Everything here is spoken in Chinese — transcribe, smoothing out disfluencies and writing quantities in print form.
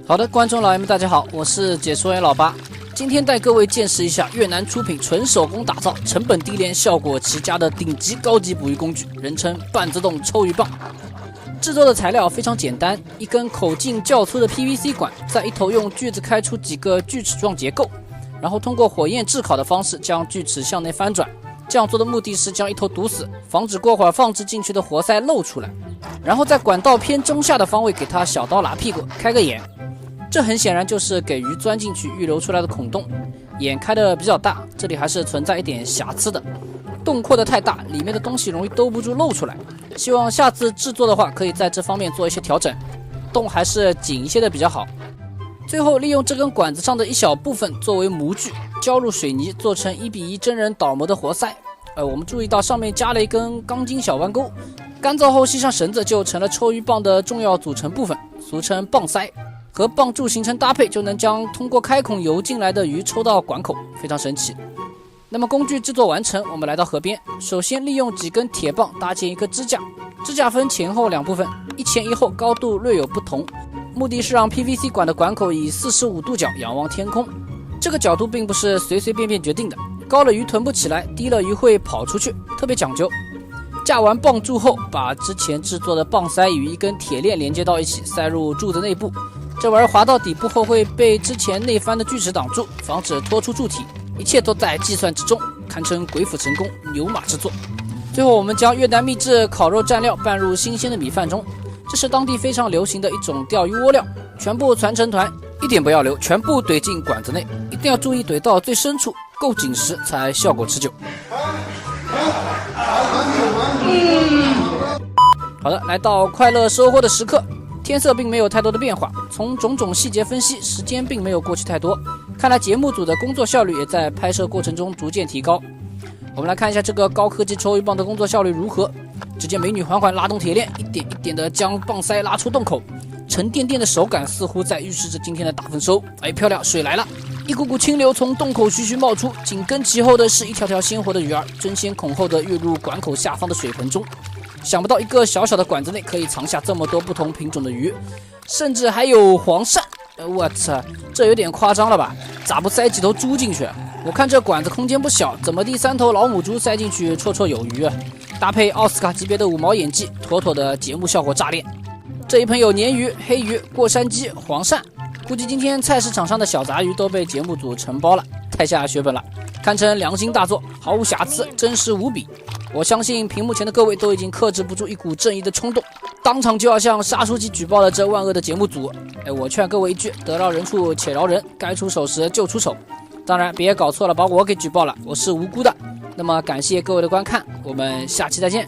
好的，观众老爷们大家好，我是解说员老八，今天带各位见识一下越南出品、纯手工打造、成本低廉、效果极佳的顶级高级捕鱼工具，人称半自动抽鱼棒。制作的材料非常简单，一根口径较粗的 PVC 管，在一头用锯子开出几个锯齿状结构，然后通过火焰炙烤的方式将锯齿向内翻转。这样做的目的是将一头堵死，防止过会儿放置进去的活塞漏出来。然后在管道偏中下的方位给它小刀拉屁股，开个眼。这很显然就是给鱼钻进去预留出来的孔洞，眼开的比较大，这里还是存在一点瑕疵的。洞扩得太大，里面的东西容易兜不住漏出来。希望下次制作的话，可以在这方面做一些调整，洞还是紧一些的比较好。最后利用这根管子上的一小部分作为模具，浇入水泥，做成1:1真人倒模的活塞。我们注意到上面加了一根钢筋小弯钩，干燥后系上绳子就成了抽鱼棒的重要组成部分，俗称棒塞。和棒柱形成搭配，就能将通过开孔游进来的鱼抽到管口，非常神奇。那么工具制作完成，我们来到河边，首先利用几根铁棒搭建一个支架，支架分前后两部分，一前一后，高度略有不同，目的是让 PVC 管的管口以45度角仰望天空。这个角度并不是随随便便决定的，高了鱼囤不起来，低了鱼会跑出去，特别讲究。架完棒柱后，把之前制作的棒塞与一根铁链连接到一起，塞入柱子内部。这玩意儿滑到底部后会被之前内翻的锯齿挡住，防止拖出柱体，一切都在计算之中，堪称鬼斧神工，牛马之作。最后我们将越南秘制烤肉蘸料拌入新鲜的米饭中，这是当地非常流行的一种钓鱼窝料，全部传成团，一点不要留，全部怼进管子内，一定要注意怼到最深处，够紧实才效果持久。好的，来到快乐收获的时刻。天色并没有太多的变化，从种种细节分析，时间并没有过去太多，看来节目组的工作效率也在拍摄过程中逐渐提高。我们来看一下这个高科技抽鱼棒的工作效率如何。只见美女缓缓拉动铁链，一点一点的将棒塞拉出洞口，沉甸甸的手感似乎在预示着今天的大丰收。漂亮，水来了，一股股清流从洞口徐徐冒出，紧跟其后的是一条条鲜活的鱼儿，争先恐后的跃入管口下方的水盆中。想不到一个小小的管子内可以藏下这么多不同品种的鱼，甚至还有黄鳝。我操，这有点夸张了吧？咋不塞几头猪进去？我看这管子空间不小，怎么第3头老母猪塞进去绰绰有余啊？搭配奥斯卡级别的5毛演技，妥妥的节目效果炸裂。这一盆有鲶鱼、黑鱼、过山鸡、黄鳝，估计今天菜市场上的小杂鱼都被节目组承包了，太下血本了，堪称良心大作，毫无瑕疵，真实无比。我相信屏幕前的各位都已经克制不住一股正义的冲动，当场就要向杀书记举报了这万恶的节目组。我劝各位一句，得饶人处且饶人，该出手时就出手。当然别搞错了，把我给举报了，我是无辜的。那么感谢各位的观看，我们下期再见。